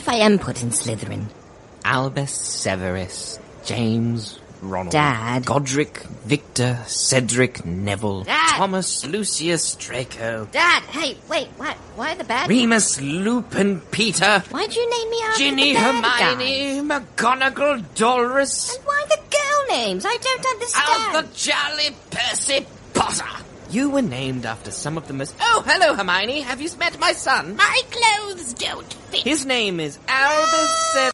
if I am put in Slytherin? Albus Severus, James, Ronald, Dad. Godric, Victor, Cedric, Neville, Dad. Thomas, Lucius, Draco, Dad, hey, wait, what? Why the bad? Remus, Lupin, Peter, Why'd you name me after Ginny, the bad Hermione, guys? McGonagall, Dolores, And why the girl names? I don't understand. Alpha, Charlie, Percy, Potter. You were named after some of the most... Oh, hello, Hermione. Have you met my son? My clothes don't fit. His name is Albus Severus.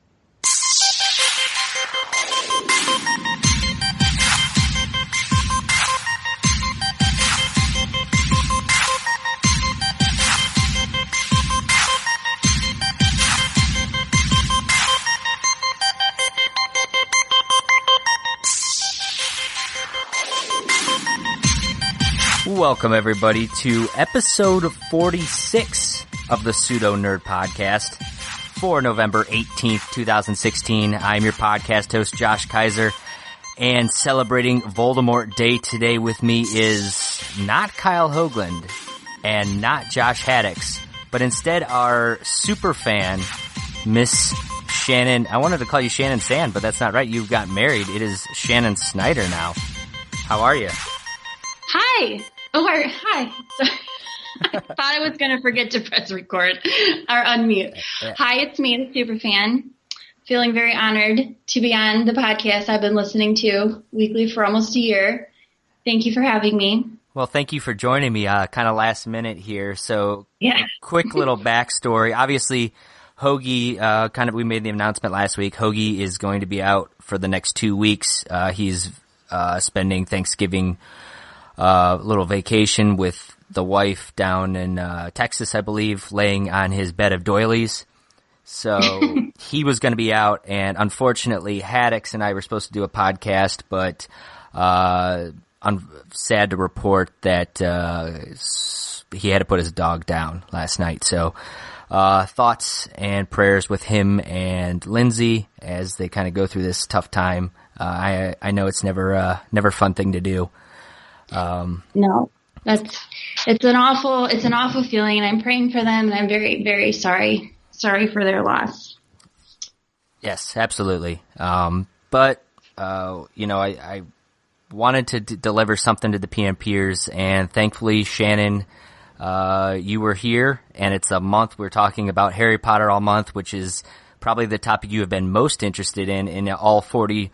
Welcome, everybody, to episode 46 of the Pseudo Nerd Podcast for November 18th, 2016. I'm your podcast host, Josh Kiser, and celebrating Voldemort Day today with me is not Kyle Hoagland and not Josh Haddix, but instead our super fan, Miss Shannon. I wanted to call you Shannon Sand, but that's not right. You got married. It is Shannon Snyder now. How are you? Hi. Hi. I thought I was going to forget to press record or unmute. Hi, it's me, the superfan. Feeling very honored to be on the podcast I've been listening to weekly for almost a year. Thank you for having me. Well, thank you for joining me kind of last minute here. So, yeah. Quick little backstory. Obviously, Hoagie, we made the announcement last week. Hoagie is going to be out for the next 2 weeks. He's spending Thanksgiving little vacation with the wife down in Texas, I believe, laying on his bed of doilies. So he was going to be out, and unfortunately, Haddix and I were supposed to do a podcast, but I'm sad to report that he had to put his dog down last night. So thoughts and prayers with him and Lindsay as they kind of go through this tough time. I know it's never a fun thing to do. No, it's an awful feeling, and I'm praying for them, and I'm very, very sorry for their loss. Yes, absolutely. But I wanted to deliver something to the PMPers, and thankfully, Shannon, you were here, and it's a month we're talking about Harry Potter all month, which is probably the topic you have been most interested in all 40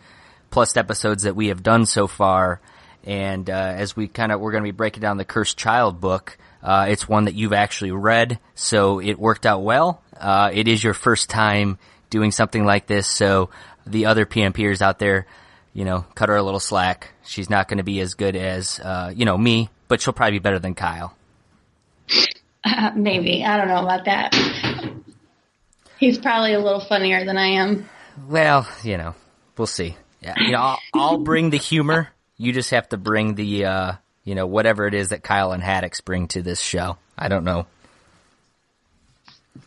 plus episodes that we have done so far. And as we're going to be breaking down the Cursed Child book, it's one that you've actually read, so it worked out well. It is your first time doing something like this, so the other PMPers out there, cut her a little slack. She's not going to be as good as, me, but she'll probably be better than Kyle. Maybe. I don't know about that. He's probably a little funnier than I am. Well, we'll see. Yeah, I'll bring the humor. You just have to bring the, whatever it is that Kyle and Haddix bring to this show. I don't know.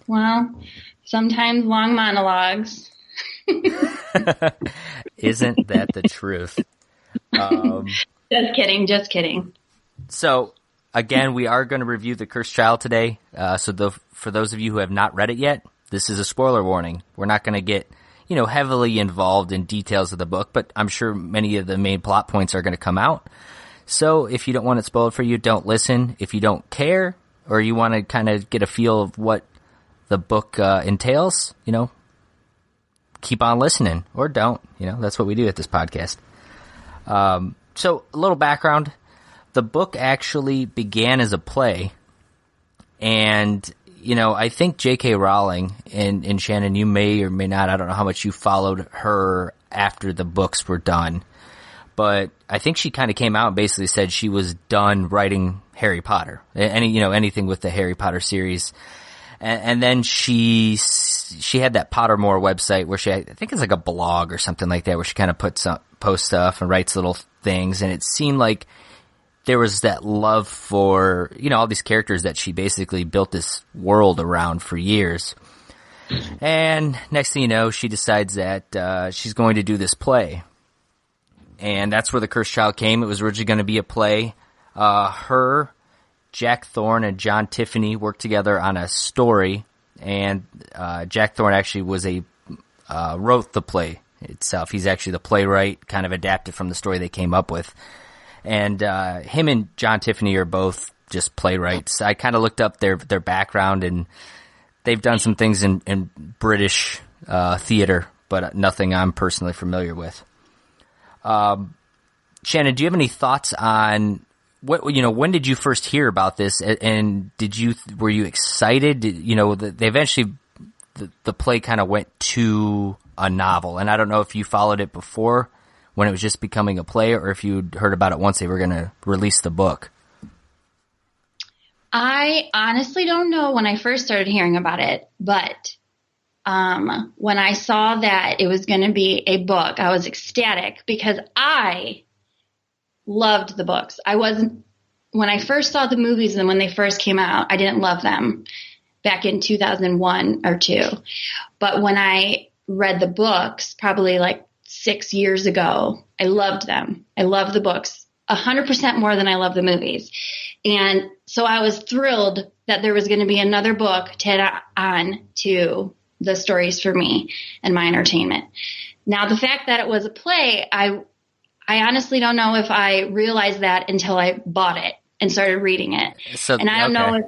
Well, sometimes long monologues. Isn't that the truth? Just kidding. So, again, we are going to review The Cursed Child today. For those of you who have not read it yet, this is a spoiler warning. We're not going to get heavily involved in details of the book, but I'm sure many of the main plot points are going to come out. So if you don't want it spoiled for you, don't listen. If you don't care, or you want to kind of get a feel of what the book entails, keep on listening, or don't. That's what we do at this podcast. So a little background. The book actually began as a play, and I think J.K. Rowling, and Shannon, you may or may not, I don't know how much you followed her after the books were done, but I think she kind of came out and basically said she was done writing Harry Potter, anything with the Harry Potter series. And then she had that Pottermore website where I think it's like a blog or something like that, where she kind of posts stuff and writes little things, and it seemed like there was that love for, all these characters that she basically built this world around for years. And next thing you know, she decides that she's going to do this play. And that's where The Cursed Child came. It was originally going to be a play. Her, Jack Thorne, and John Tiffany worked together on a story, and Jack Thorne actually wrote the play itself. He's actually the playwright, kind of adapted from the story they came up with. And him and John Tiffany are both just playwrights. I kind of looked up their background, and they've done some things in British theater, but nothing I'm personally familiar with. Shannon, do you have any thoughts on when did you first hear about this, and were you excited? They eventually the play kind of went to a novel, and I don't know if you followed it before when it was just becoming a play, or if you'd heard about it once they were going to release the book. I honestly don't know when I first started hearing about it, but when I saw that it was going to be a book, I was ecstatic because I loved the books. When I first saw the movies and when they first came out, I didn't love them back in 2001 or 2. But when I read the books, probably like 6 years ago, I loved them. I loved the books 100% more than I love the movies. And so I was thrilled that there was going to be another book to add on to the stories for me and my entertainment. Now, the fact that it was a play, I honestly don't know if I realized that until I bought it and started reading it. And I don't know if,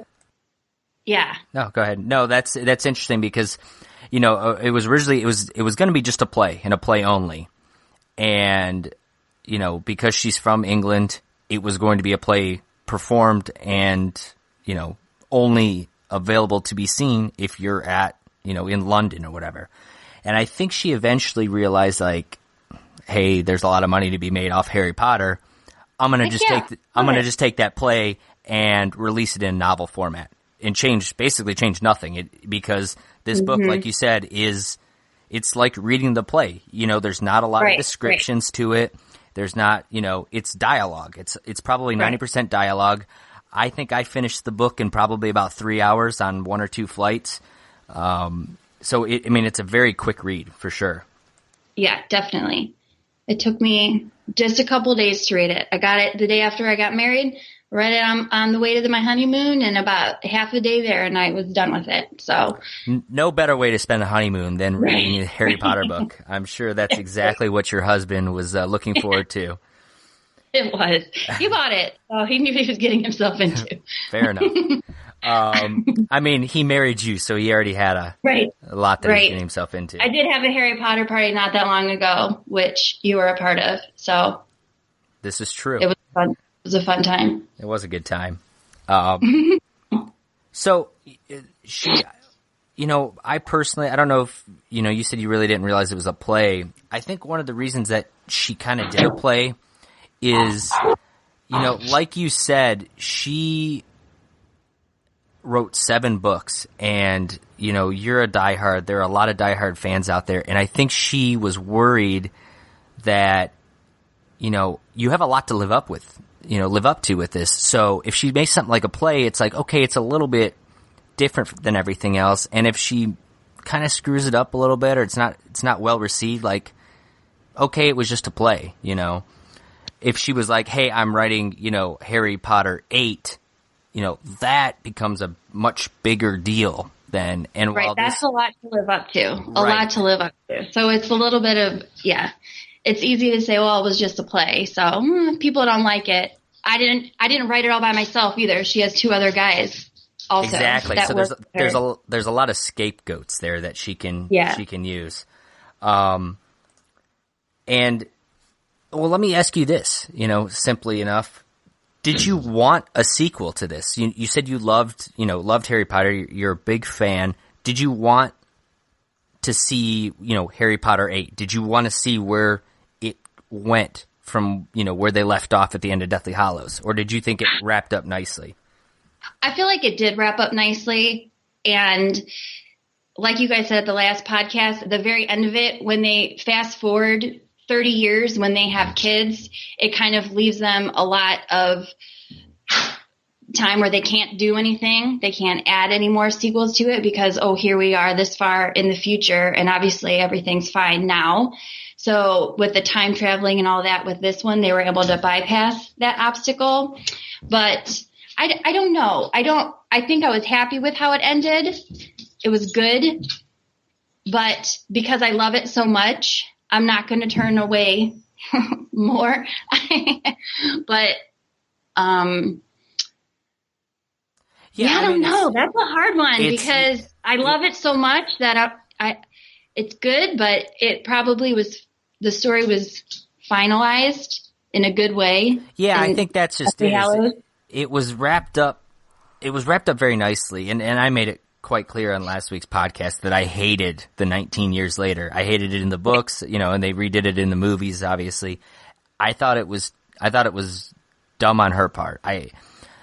yeah. No, go ahead. No, that's interesting because, it was originally, it was going to be just a play and a play only. And, because she's from England, it was going to be a play performed and, only available to be seen if you're at, in London or whatever. And I think she eventually realized, like, hey, there's a lot of money to be made off Harry Potter. I'm going to just take that play and release it in novel format and basically change nothing. Because this book, like you said, it's like reading the play. There's not a lot of descriptions to it. There's not, it's dialogue. It's probably 90% dialogue. I think I finished the book in probably about 3 hours on 1 or 2 flights. So it's a very quick read for sure. Yeah, definitely. It took me just a couple days to read it. I got it the day after I got married, read it on the way to my honeymoon, and about half a day there, and I was done with it. So, no better way to spend a honeymoon than reading a Harry Potter book. I'm sure that's exactly what your husband was looking forward to. It was. He bought it, so he knew he was getting himself into. Fair enough. He married you, so he already had a lot that he's getting himself into. I did have a Harry Potter party not that long ago, which you were a part of. So this is true. It was fun. It was a fun time. It was a good time. So she, I personally, I don't know if, you said you really didn't realize it was a play. I think one of the reasons that she kind of did a play is, like you said, she wrote 7 books, and you're a diehard. There are a lot of diehard fans out there, and I think she was worried that you have a lot to live up to with this. So if she makes something like a play, it's like, okay, it's a little bit different than everything else, and if she kind of screws it up a little bit, or it's not well received, like, okay, it was just a play. If she was like, hey, I'm writing Harry Potter 8. That becomes a much bigger deal than, and while that's a lot to live up to. A lot to live up to. So it's a little bit of, it's easy to say, well, it was just a play. So people don't like it. I didn't write it all by myself either. She has 2 other guys also. Exactly. So there's a lot of scapegoats there that she can use. And well, let me ask you this, simply enough. Did you want a sequel to this? You said you loved Harry Potter. You're a big fan. Did you want to see, Harry Potter 8? Did you want to see where it went from, where they left off at the end of Deathly Hallows? Or did you think it wrapped up nicely? I feel like it did wrap up nicely. And like you guys said at the last podcast, at the very end of it, when they fast forward 30 years, when they have kids, it kind of leaves them a lot of time where they can't do anything. They can't add any more sequels to it because, here we are this far in the future, and obviously everything's fine now. So with the time traveling and all that with this one, they were able to bypass that obstacle. But I don't know. I think I was happy with how it ended. it was good, but because I love it so much, I'm not going to turn away more. But, I don't know. That's a hard one because I love it so much that it's good, but it probably the story was finalized in a good way. Yeah, I think that's just it. It was wrapped up. It was wrapped up very nicely, and I made it quite clear on last week's podcast that I hated the 19 years later. I hated it in the books, and they redid it in the movies. Obviously, I thought it was dumb on her part. I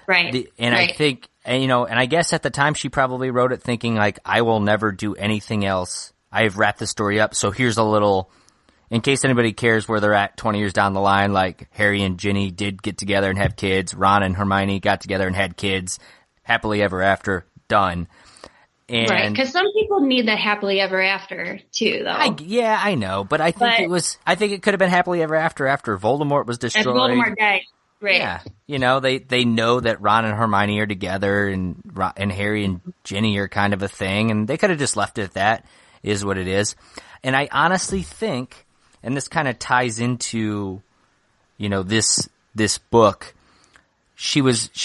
think, and I guess at the time she probably wrote it thinking like, I will never do anything else. I have wrapped the story up, so here's a little. In case anybody cares where they're at 20 years down the line, like Harry and Ginny did get together and have kids. Ron and Hermione got together and had kids. Happily ever after, done. And right, because some people need that happily ever after too, though. I know, but I think it could have been happily ever after Voldemort was destroyed. As Voldemort died, right? Yeah, they know that Ron and Hermione are together, and Harry and Ginny are kind of a thing, and they could have just left it at that. Is what it is, and I honestly think. And this kind of ties into, this book. She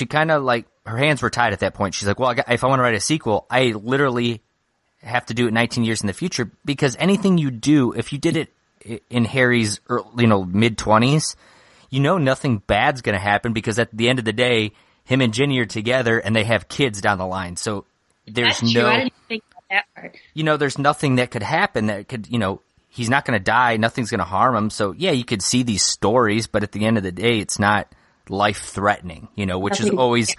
kind of like, her hands were tied at that point. She's like, well, if I want to write a sequel, I literally have to do it 19 years in the future, because anything you do, if you did it in Harry's, mid-20s, nothing bad's going to happen, because at the end of the day, him and Ginny are together and they have kids down the line. So there's That's true. I didn't think about that part. There's nothing that could happen that could, he's not going to die. Nothing's going to harm him. So yeah, you could see these stories, but at the end of the day, it's not life threatening, which is always,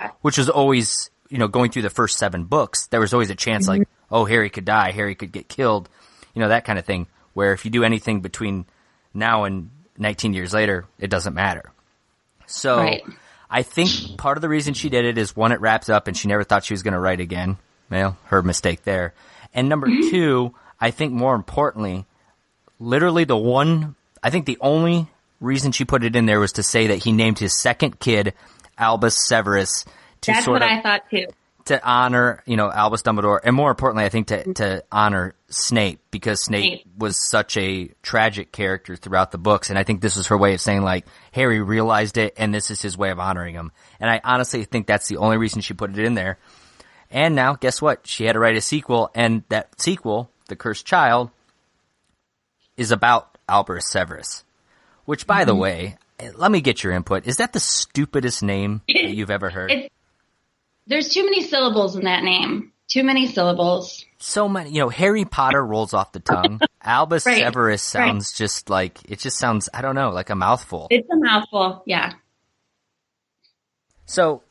going through the first 7 books, there was always a chance like, oh, Harry could die. Harry could get killed, that kind of thing, where if you do anything between now and 19 years later, it doesn't matter. So right. I think part of the reason she did it is, one, it wraps up and she never thought she was going to write again. Well, her mistake there. And number 2, I think more importantly, literally the only reason she put it in there was to say that he named his second kid Albus Severus That's what I thought too. To honor, Albus Dumbledore, and more importantly, I think to honor Snape, because Snape was such a tragic character throughout the books, and I think this was her way of saying, like, Harry realized it, and this is his way of honoring him. And I honestly think that's the only reason she put it in there. And now, guess what? She had to write a sequel, and that sequel, The Cursed Child, is about Albus Severus. Which, by the way, let me get your input. Is that the stupidest name that you've ever heard? There's too many syllables in that name. Too many syllables. So many. Harry Potter rolls off the tongue. Albus Severus sounds just like, it just sounds, I don't know, like a mouthful. It's a mouthful, yeah. So,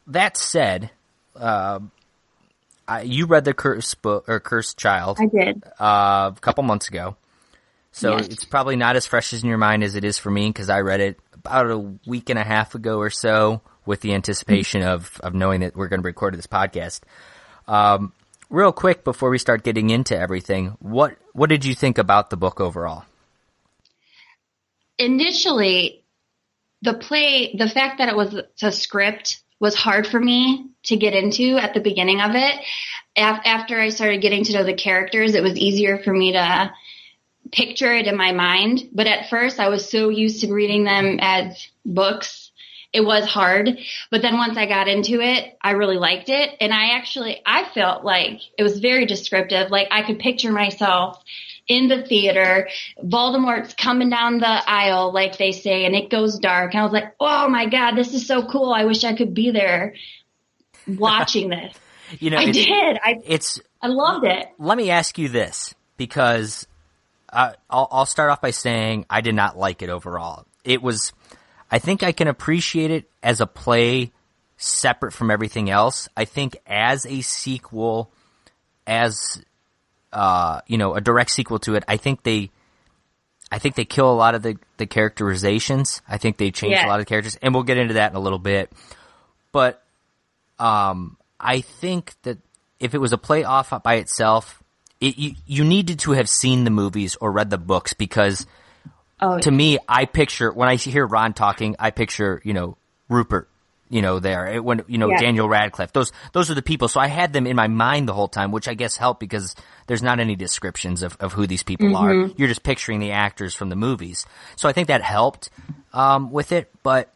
that said, you read the Cursed Child. I did. A couple months ago. So yes. It's probably not as fresh in your mind as it is for me, because I read it about a week and a half ago or so, with the anticipation of knowing that we're going to record this podcast. Real quick, before we start getting into everything, what did you think about the book overall? Initially, the fact that it was a script was hard for me to get into at the beginning of it. After I started getting to know the characters, it was easier for me to picture it in my mind. But at first, I was so used to reading them as books, it was hard. But then once I got into it, I really liked it. And I felt like it was very descriptive. Like, I could picture myself in the theater, Voldemort's coming down the aisle, like they say, and it goes dark. And I was like, oh my God, this is so cool. I wish I could be there watching this. I did. I loved it. Let me ask you this, because I'll start off by saying I did not like it overall. I think I can appreciate it as a play separate from everything else. I think as a sequel, as a direct sequel to it, I think they kill a lot of the characterizations. I think they change a lot of the characters, and we'll get into that in a little bit. But I think that if it was a play off by itself, you needed to have seen the movies or read the books, because to me, I picture, when I hear Ron talking, I picture, Rupert there. When, Yeah. Daniel Radcliffe, those are the people. So I had them in my mind the whole time, which I guess helped because there's not any descriptions of who these people are. You're just picturing the actors from the movies. So I think that helped, with it. But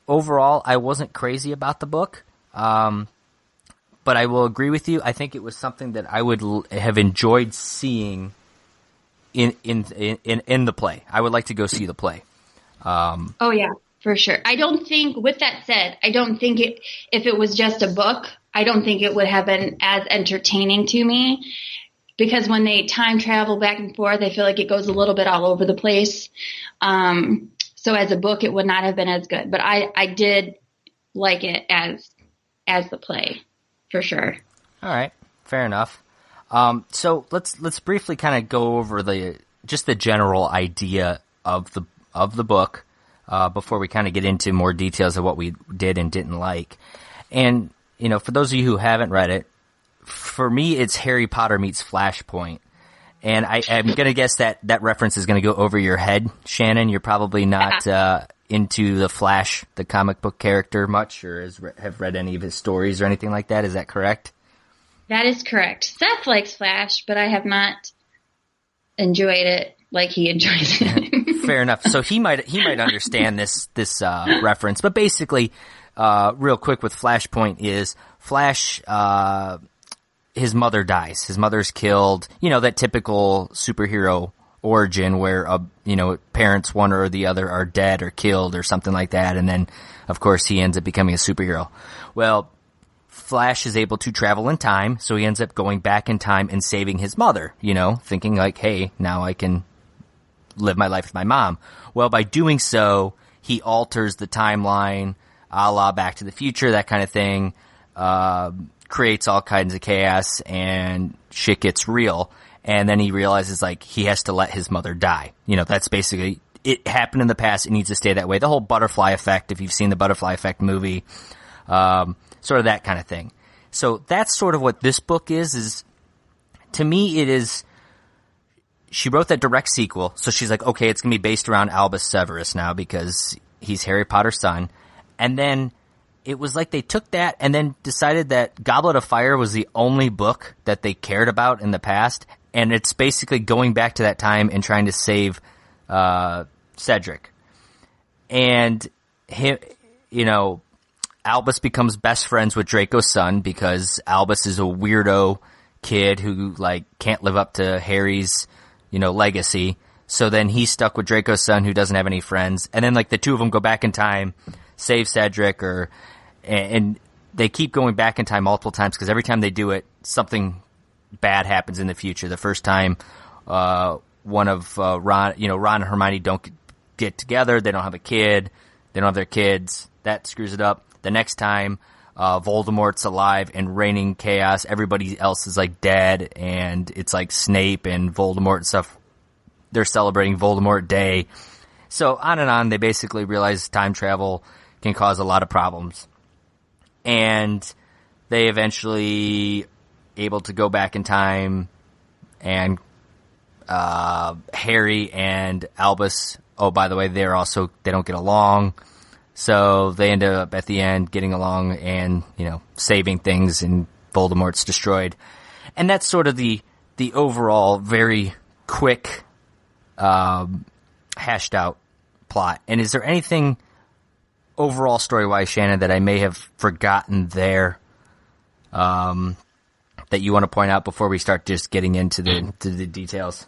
overall, I wasn't crazy about the book. But I will agree with you. I think it was something that I would have enjoyed seeing in the play. I would like to go see the play. Oh yeah, for sure. I don't think, with that said, if it was just a book, I don't think it would have been as entertaining to me, because when they time travel back and forth, I feel like it goes a little bit all over the place. So as a book, it would not have been as good, but I did like it as the play, for sure. All right, fair enough. So let's briefly kind of go over the general idea of the book before we kind of get into more details of what we did and didn't like. And for those of you who haven't read it, for me it's Harry Potter meets Flashpoint. And I'm gonna guess that reference is gonna go over your head, Shannon. You're probably not into the Flash, the comic book character, much, or have read any of his stories or anything like that. Is that correct? That is correct. Seth likes Flash, but I have not enjoyed it like he enjoys it. Fair enough. So he might understand this reference, but basically, real quick with Flashpoint is Flash. His mother dies. His mother's killed. That typical superhero origin where parents, one or the other, are dead or killed or something like that, and then of course he ends up becoming a superhero. Well, Flash is able to travel in time, so he ends up going back in time and saving his mother, thinking like, hey, now I can live my life with my mom. Well, by doing so, he alters the timeline, a la Back to the Future, that kind of thing, creates all kinds of chaos, and shit gets real. And then he realizes, like, he has to let his mother die. That's basically, it happened in the past, it needs to stay that way. The whole butterfly effect, if you've seen the Butterfly Effect movie, sort of that kind of thing. So that's sort of what this book is to me, it is, she wrote that direct sequel, so she's like, okay, it's going to be based around Albus Severus now because he's Harry Potter's son. And then it was like they took that and then decided that Goblet of Fire was the only book that they cared about in the past, and it's basically going back to that time and trying to save Cedric. And Albus becomes best friends with Draco's son because Albus is a weirdo kid who can't live up to Harry's legacy. So then he's stuck with Draco's son who doesn't have any friends. And then the two of them go back in time, save Cedric, and they keep going back in time multiple times because every time they do it, something bad happens in the future. The first time, one of Ron and Hermione don't get together. They don't have a kid. They don't have their kids. That screws it up. The next time, Voldemort's alive and reigning chaos. Everybody else is dead, and it's Snape and Voldemort and stuff. They're celebrating Voldemort Day. So on and on, they basically realize time travel can cause a lot of problems. And they eventually able to go back in time, and Harry and Albus, oh, by the way, they don't get along. So they end up at the end getting along and, saving things, and Voldemort's destroyed. And that's sort of the overall very quick, hashed out plot. And is there anything overall story-wise, Shannon, that I may have forgotten there, that you want to point out before we start just getting into the details?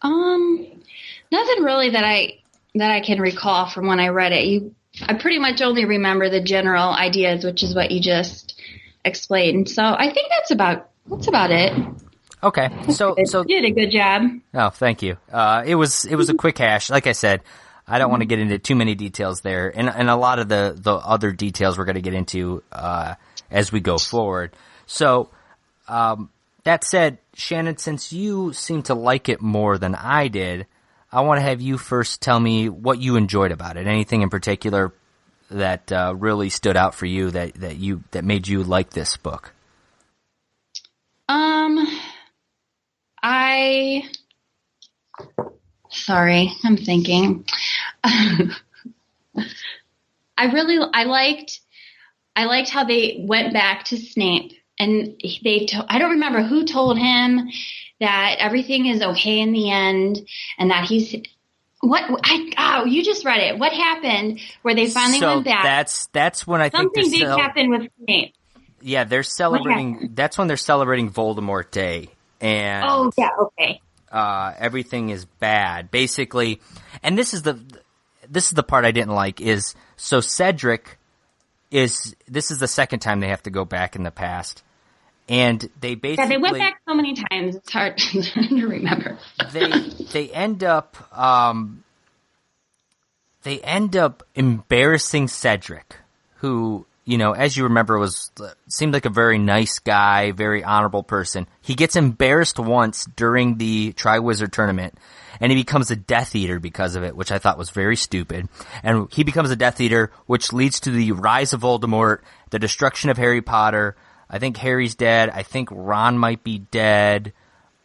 Nothing really that I can recall from when I read it. I pretty much only remember the general ideas, which is what you just explained. So I think that's about it. Okay, so you did a good job. Oh, thank you. It was a quick hash. Like I said, I don't want to get into too many details there, and a lot of the other details we're going to get into as we go forward. So that said, Shannon, since you seem to like it more than I did, I want to have you first tell me what you enjoyed about it. Anything in particular that really stood out for you that made you like this book? Sorry, I'm thinking. liked how they went back to Snape, and I don't remember who told him that everything is okay in the end, and that you just read it. What happened where they finally went back? That's when I think something big happened with Snape. Yeah, they're celebrating. That's when they're celebrating Voldemort Day, and okay. Everything is bad, basically. And this is the part I didn't like. So Cedric this is the second time they have to go back in the past. And they basically... Yeah, they went back so many times, it's hard to remember. They end up embarrassing Cedric, who, as you remember, seemed like a very nice guy, very honorable person. He gets embarrassed once during the Triwizard Tournament, and he becomes a Death Eater because of it, which I thought was very stupid. And he becomes a Death Eater, which leads to the rise of Voldemort, the destruction of Harry Potter. I think Harry's dead. I think Ron might be dead.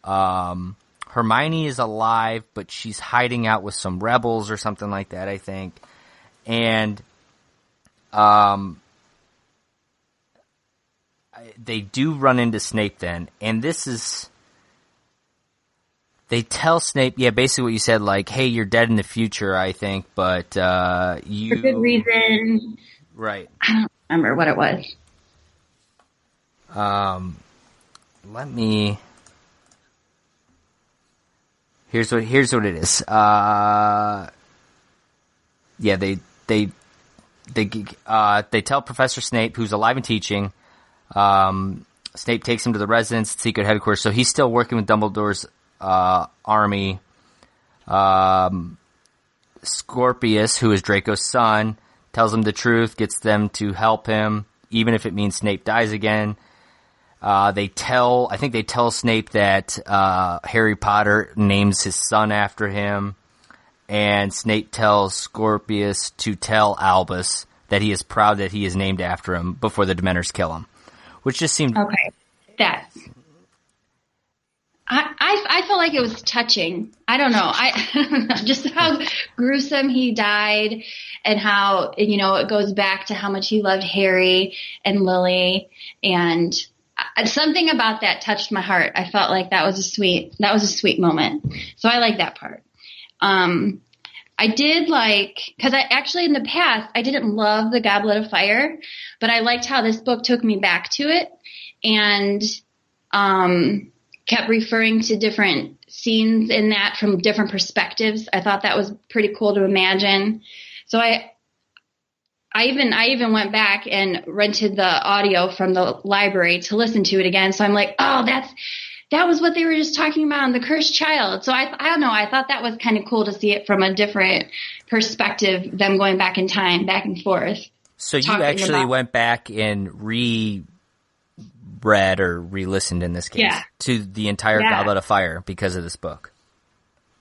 Hermione is alive, but she's hiding out with some rebels or something like that, I think. And they do run into Snape then. And this is... They tell Snape, basically what you said, like, hey, you're dead in the future, I think, but you... For good reason. Right. I don't remember what it was. Let me... Here's what it is. They tell Professor Snape, who's alive and teaching. Snape takes him to the residence, secret headquarters, so he's still working with Dumbledore's army. Scorpius, who is Draco's son, tells him the truth, gets them to help him, even if it means Snape dies again. I think they tell Snape that Harry Potter names his son after him, and Snape tells Scorpius to tell Albus that he is proud that he is named after him before the Dementors kill him, which just seemed... Okay, I felt like it was touching. I don't know. Just how gruesome he died, and how, it goes back to how much he loved Harry and Lily, and something about that touched my heart. I felt like that was a sweet moment. So I like that part. I did because I actually in the past, I didn't love the Goblet of Fire, but I liked how this book took me back to it, and kept referring to different scenes in that from different perspectives. I thought that was pretty cool to imagine. So I even went back and rented the audio from the library to listen to it again. So I'm like, oh, that was what they were just talking about in The Cursed Child. So I don't know. I thought that was kind of cool to see it from a different perspective, them going back in time, back and forth. So you actually went back and reread or re-listened in this case to the entire Goblet of Fire because of this book.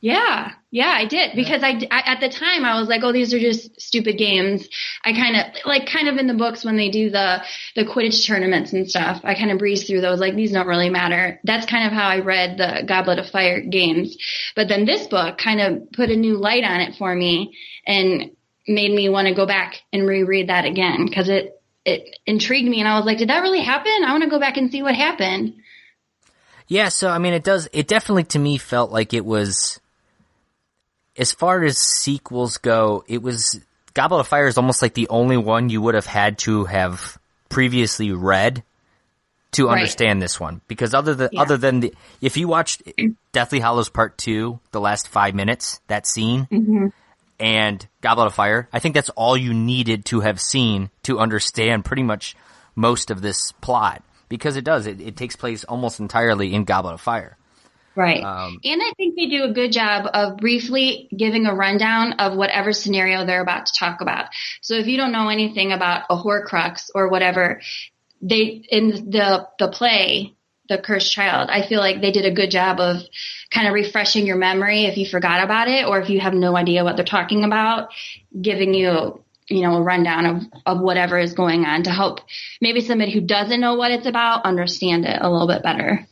Yeah, I did, because I at the time I was like, oh, these are just stupid games. I kind of in the books when they do the Quidditch tournaments and stuff, I kind of breeze through those, like, these don't really matter. That's kind of how I read the Goblet of Fire games. But then this book kind of put a new light on it for me and made me want to go back and reread that again, because it intrigued me, and I was like, did that really happen? I want to go back and see what happened. Yeah, so I mean, it definitely to me felt like it was, as far as sequels go, it was, Goblet of Fire is almost like the only one you would have had to have previously read to understand this one. Because other than if you watched Deathly Hallows Part 2, the last 5 minutes, that scene, and Goblet of Fire, I think that's all you needed to have seen to understand pretty much most of this plot. Because it takes place almost entirely in Goblet of Fire. Right. And I think they do a good job of briefly giving a rundown of whatever scenario they're about to talk about. So if you don't know anything about a Horcrux or whatever, in the play, The Cursed Child, I feel like they did a good job of kind of refreshing your memory if you forgot about it, or if you have no idea what they're talking about, giving you, a rundown of whatever is going on to help maybe somebody who doesn't know what it's about understand it a little bit better.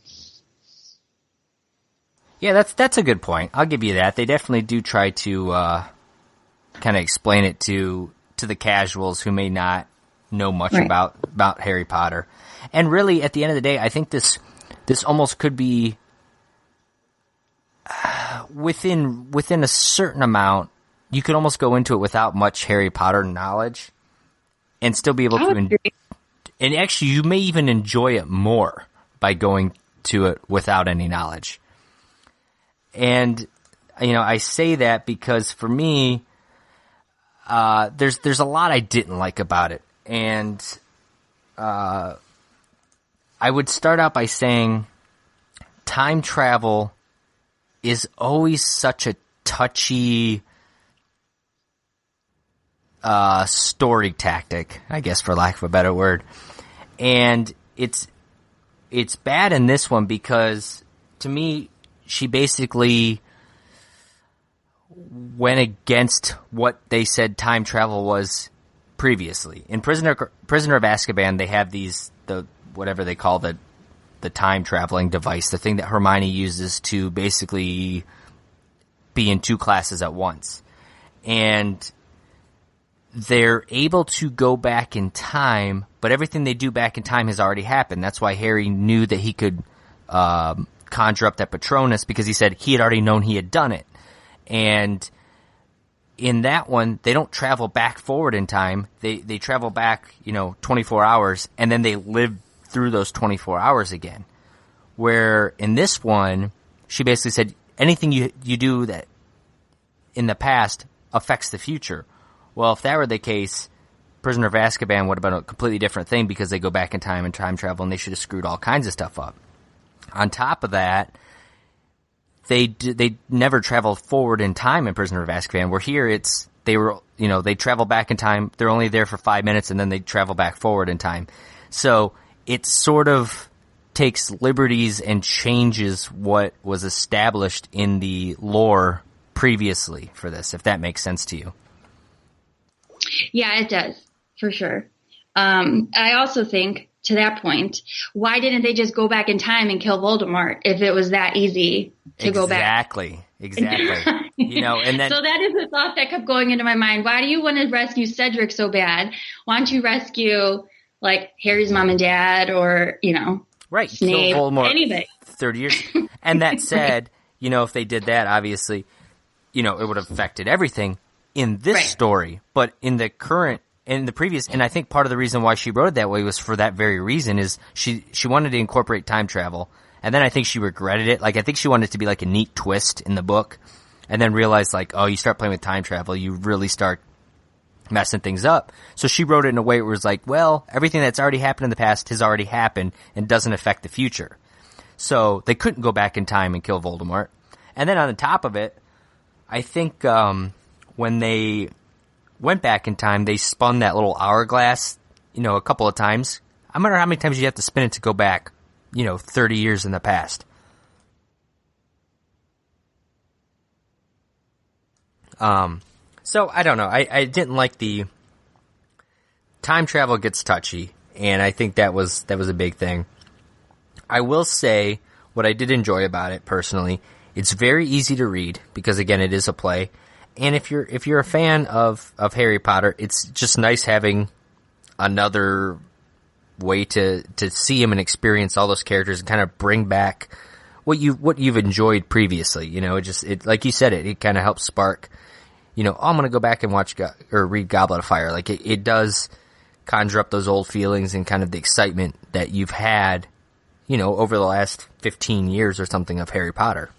Yeah, that's a good point. I'll give you that. They definitely do try to kind of explain it to to the casuals who may not know much about Harry Potter. And really, at the end of the day, I think this almost could be within a certain amount. You could almost go into it without much Harry Potter knowledge and still be able to. And actually, you may even enjoy it more by going to it without any knowledge. And I say that because for me, there's a lot I didn't like about it, and I would start out by saying time travel is always such a touchy story tactic, I guess, for lack of a better word. And it's bad in this one because, to me, she basically went against what they said time travel was previously. In Prisoner of Azkaban, they have whatever they call the time traveling device, the thing that Hermione uses to basically be in 2 classes at once. And they're able to go back in time, but everything they do back in time has already happened. That's why Harry knew that he could conjure up that Patronus, because he said he had already known he had done it. And in that one, they don't travel back forward in time. They travel back, 24 hours, and then they live through those 24 hours again. Where in this one, she basically said anything you do that in the past affects the future. Well, if that were the case, Prisoner of Azkaban would have been a completely different thing, because they go back in time and time travel, and they should have screwed all kinds of stuff up. On top of that, they never traveled forward in time in Prisoner of Azkaban, where here they travel back in time, they're only there for 5 minutes, and then they travel back forward in time. So it sort of takes liberties and changes what was established in the lore previously for this, if that makes sense to you. Yeah, it does, for sure. I also think, to that point, why didn't they just go back in time and kill Voldemort if it was that easy to go back? Exactly. And then, so that is the thought that kept going into my mind. Why do you want to rescue Cedric so bad? Why don't you rescue, like, Harry's mom and dad, or, right, Snape, kill Voldemort, anybody. 30 years. And that said, if they did that, obviously, it would have affected everything in this story. But in the previous, and I think part of the reason why she wrote it that way was for that very reason, is she wanted to incorporate time travel, and then I think she regretted it. Like, I think she wanted it to be like a neat twist in the book, and then realized, like, oh, you start playing with time travel, you really start messing things up. So she wrote it in a way where it was like, well, everything that's already happened in the past has already happened and doesn't affect the future. So they couldn't go back in time and kill Voldemort. And then on the top of it, I think when they went back in time, they spun that little hourglass, a couple of times. I wonder how many times you have to spin it to go back, 30 years in the past. So I don't know. I didn't like the time travel gets touchy, and I think that was a big thing. I will say what I did enjoy about it personally. It's very easy to read because, again, it is a play. And if you're a fan of Harry Potter, it's just nice having another way to see him and experience all those characters and kind of bring back what you've enjoyed previously. It like you said, it kind of helps spark, I'm going to go back and watch or read Goblet of Fire. Like it does conjure up those old feelings and kind of the excitement that you've had, over the last 15 years or something of Harry Potter.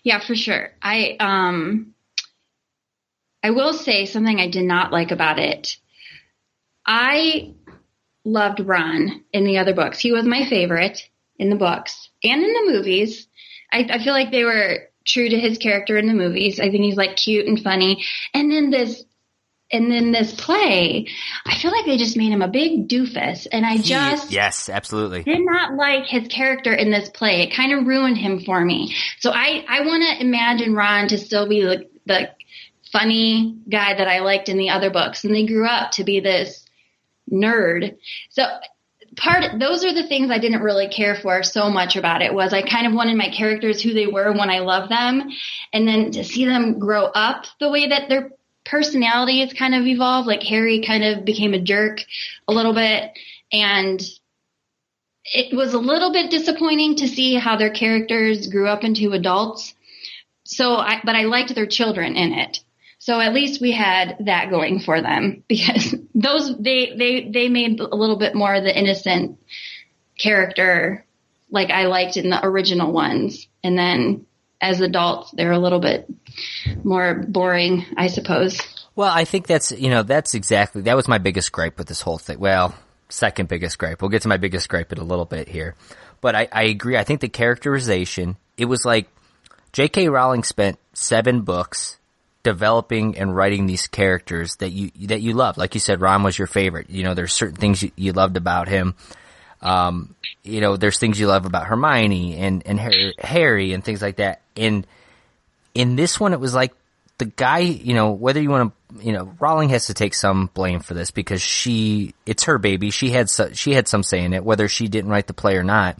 Yeah, for sure. I will say something I did not like about it. I loved Ron in the other books. He was my favorite in the books and in the movies. I feel like they were true to his character in the movies. I think he's like cute and funny. And then this play, I feel like they just made him a big doofus. And yes, absolutely, did not like his character in this play. It kind of ruined him for me. So I want to imagine Ron to still be the funny guy that I liked in the other books. And they grew up to be this nerd. So those are the things I didn't really care for so much about it. Was I kind of wanted my characters who they were when I loved them, and then to see them grow up the way that their personalities kind of evolved. Like Harry kind of became a jerk a little bit, and it was a little bit disappointing to see how their characters grew up into adults. But I liked their children in it. So at least we had that going for them, because they made a little bit more of the innocent character like I liked in the original ones. And then as adults, they're a little bit more boring, I suppose. Well, I think that was my biggest gripe with this whole thing. Well, second biggest gripe. We'll get to my biggest gripe in a little bit here. But I agree. I think the characterization, it was like J.K. Rowling spent 7 books developing and writing these characters that you love. Like you said, Ron was your favorite. There's certain things you loved about him. There's things you love about Hermione and Harry and things like that. And in this one, it was like the guy, whether you want to, Rowling has to take some blame for this because it's her baby. She had some say in it, whether she didn't write the play or not.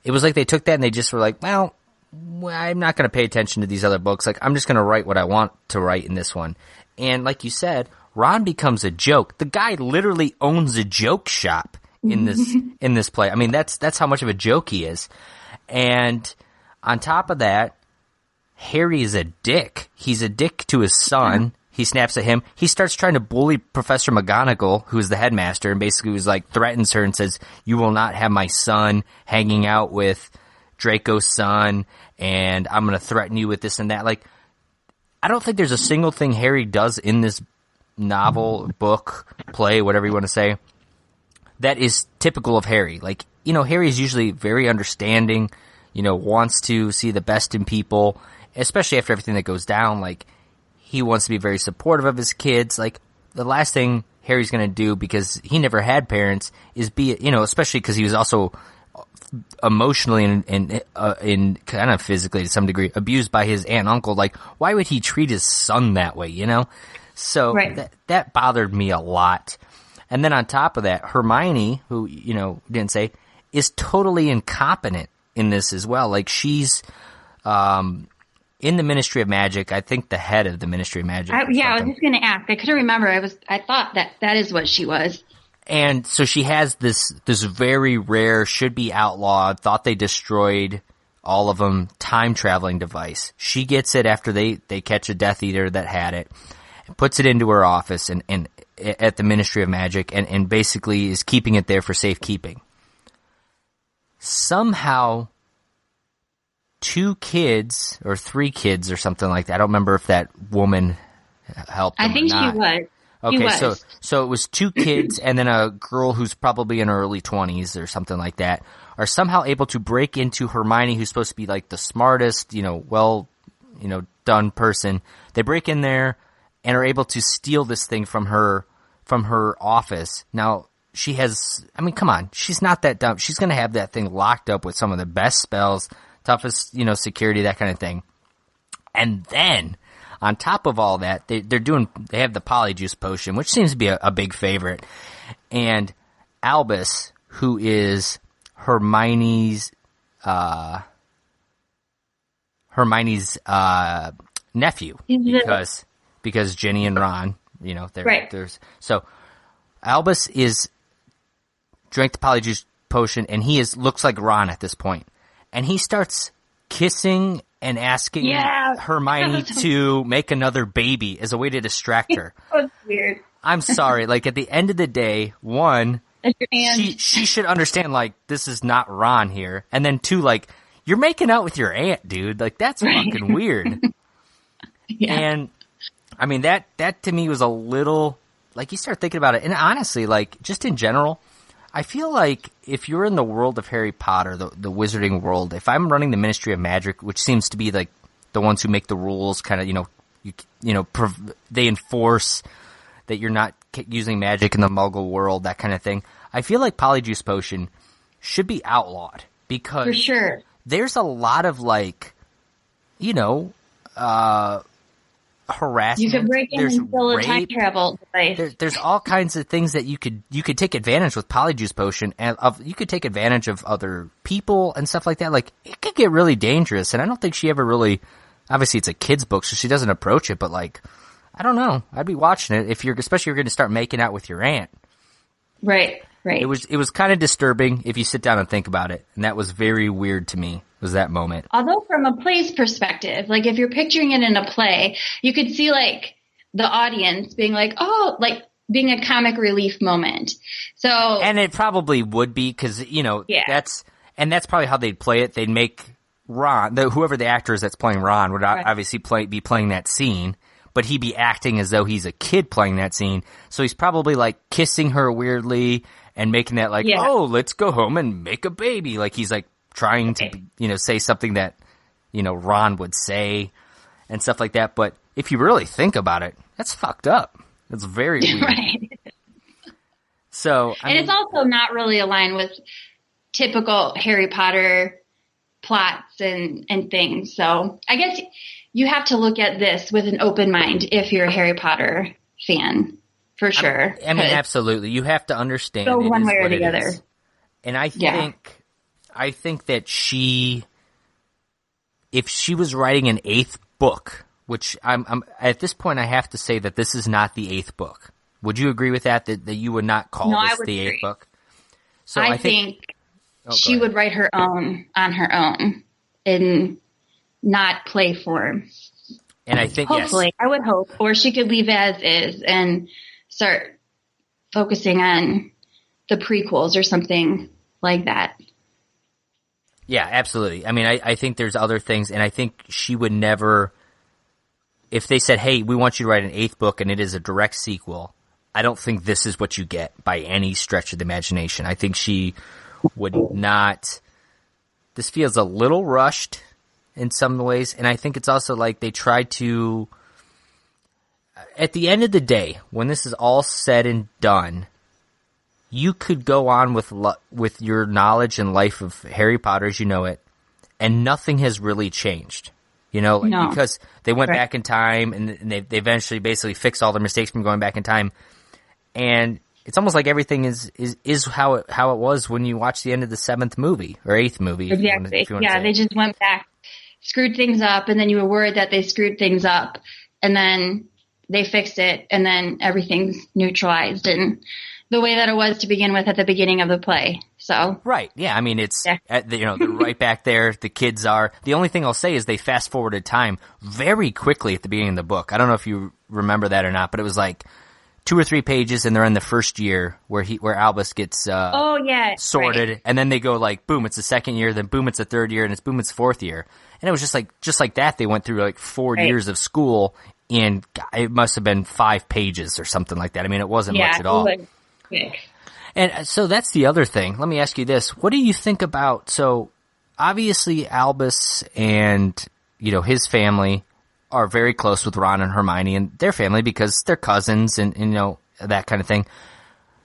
It was like they took that and they just were like, well, I'm not going to pay attention to these other books. Like, I'm just going to write what I want to write in this one. And like you said, Ron becomes a joke. The guy literally owns a joke shop in this play. I mean, that's how much of a joke he is. And on top of that, Harry is a dick. He's a dick to his son. He snaps at him. He starts trying to bully Professor McGonagall, who is the headmaster, and basically was like threatens her and says, "You will not have my son hanging out with Draco's son, and I'm going to threaten you with this and that." Like, I don't think there's a single thing Harry does in this novel, book, play, whatever you want to say, that is typical of Harry. Like, Harry is usually very understanding, wants to see the best in people, especially after everything that goes down. Like, he wants to be very supportive of his kids. Like, the last thing Harry's going to do, because he never had parents, is be, especially because he was also emotionally and kind of physically to some degree abused by his aunt and uncle. Like, why would he treat his son that way, So right. That bothered me a lot. And then on top of that, Hermione, who, didn't say, is totally incompetent in this as well. Like, she's in the Ministry of Magic, I think the head of the Ministry of Magic. I was just going to ask. I couldn't remember. I thought that is what she was. And so she has this very rare, should be outlawed, thought they destroyed all of them, time-traveling device. She gets it after they catch a Death Eater that had it, and puts it into her office and at the Ministry of Magic, and basically is keeping it there for safekeeping. Somehow, 2 kids, or 3 kids, or something like that. I don't remember if that woman helped them. I think or not. She was. Okay, so it was 2 kids and then a girl who's probably in her early 20s or something like that, are somehow able to break into Hermione, who's supposed to be like the smartest, done person. They break in there and are able to steal this thing from her office. Now, she has, I mean, come on, she's not that dumb. She's going to have that thing locked up with some of the best spells, toughest, security, that kind of thing. And then, on top of all that, they have the Polyjuice potion, which seems to be a big favorite. And Albus, who is Hermione's nephew, because Ginny and Ron, there's so Albus drank the Polyjuice potion, and he looks like Ron at this point, and he starts kissing and asking Hermione to make another baby as a way to distract her. That's weird. I'm sorry. Like, at the end of the day, 1, she should understand, like, this is not Ron here. And then 2, like, you're making out with your aunt, dude. Like, that's fucking weird. Yeah. And, I mean, that to me was a little, like, you start thinking about it. And honestly, like, just in general, I feel like if you're in the world of Harry Potter, the wizarding world, if I'm running the Ministry of Magic, which seems to be like the ones who make the rules, kind of, they enforce that you're not using magic in the Muggle world, that kind of thing. I feel like Polyjuice Potion should be outlawed because for sure there's a lot of harassment. You could break in there's and steal a time rape. travel device. There's all kinds of things that you could take advantage with Polyjuice Potion, and you could take advantage of other people and stuff like that. Like, it could get really dangerous, and I don't think she ever really. Obviously, it's a kid's book, so she doesn't approach it. But like, I don't know. I'd be watching it especially if you're going to start making out with your aunt. Right. It was kind of disturbing if you sit down and think about it, and that was very weird to me. Was that moment? Although from a play's perspective, like if you're picturing it in a play, you could see like the audience being like, oh, like being a comic relief moment. So, and it probably would be because that's probably how they'd play it. They'd make Ron, whoever the actor is that's playing Ron, would obviously be playing that scene, but he'd be acting as though he's a kid playing that scene. So he's probably like kissing her weirdly and making that like, oh, let's go home and make a baby. Like he's like trying to, say something that, Ron would say and stuff like that. But if you really think about it, that's fucked up. It's very weird. Right. So, it's also not really aligned with typical Harry Potter plots and things. So I guess you have to look at this with an open mind if you're a Harry Potter fan, for sure. I mean, absolutely. You have to understand go one way or the other. And I think that if she was writing an 8th book, which I'm at this point, I have to say that this is not the 8th book. Would you agree with that you would not call this the 8th book? So I think she would write her own on her own in not play form. And I think, hopefully, I would hope, or she could leave as is and start focusing on the prequels or something like that. Yeah, absolutely. I mean, I think there's other things, and I think she would never, if they said, hey, we want you to write an 8th book and it is a direct sequel, I don't think this is what you get by any stretch of the imagination. I think she would not, this feels a little rushed in some ways, and I think it's also like they tried to, at the end of the day, when this is all said and done, you could go on with your knowledge and life of Harry Potter as you know it, and nothing has really changed. Because they went back in time and they eventually basically fixed all their mistakes from going back in time. And it's almost like everything is how it was when you watch the end of the 7th movie or 8th movie. Exactly. They just went back, screwed things up, and then you were worried that they screwed things up, and then they fixed it, and then everything's neutralized and the way that it was to begin with at the beginning of the play. So right, yeah. I mean, it's they're right back there. The kids are. The only thing I'll say is they fast forwarded time very quickly at the beginning of the book. I don't know if you remember that or not, but it was like 2 or 3 pages, and they're in the first year where Albus gets sorted, right. And then they go like boom, it's the 2nd year, then boom, it's the 3rd year, and it's boom, it's the 4th year, and it was just like that. They went through like 4 years of school, and it must have been 5 pages or something like that. I mean, it wasn't much at all. And so that's the other thing. Let me ask you this: what do you think about? So obviously, Albus and his family are very close with Ron and Hermione and their family because they're cousins and that kind of thing.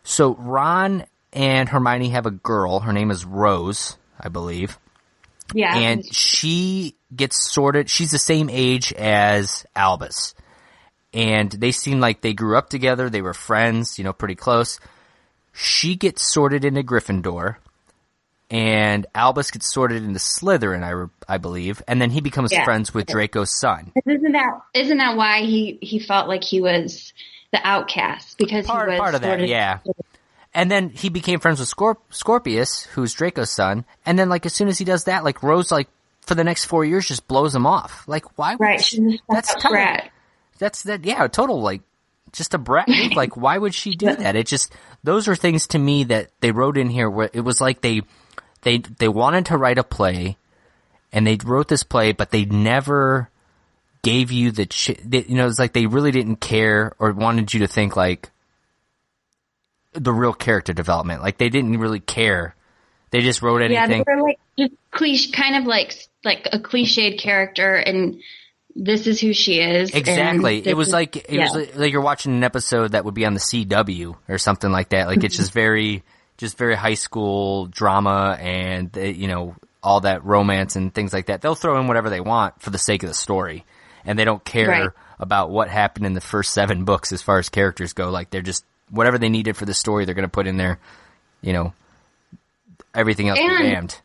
So Ron and Hermione have a girl. Her name is Rose, I believe. Yeah. And she gets sorted. She's the same age as Albus. And they seem like they grew up together. They were friends, pretty close. She gets sorted into Gryffindor. And Albus gets sorted into Slytherin, I believe, and then he becomes friends with Draco's son. Isn't that why he felt like he was the outcast because part of that, yeah. And then he became friends with Scorpius, who's Draco's son, and then like as soon as he does that, like Rose, like for the next 4 years, just blows him off. Like why? Right, that's kind of that's that. Yeah, total like just a brat. Like why would she do that? It just those are things to me that they wrote in here where it was like they wanted to write a play, and they wrote this play, but they never gave you it's like they really didn't care or wanted you to think like the real character development. Like they didn't really care. They just wrote anything. Yeah, they were like just kind of like a cliched character, and this is who she is. Exactly. It was like you're watching an episode that would be on the CW or something like that. Like it's just very high school drama and, all that romance and things like that. They'll throw in whatever they want for the sake of the story. and they don't care Right. about what happened in the first 7 books as far as characters go. Like, they're just, whatever they needed for the story, they're going to put in there, you know, everything else be damned.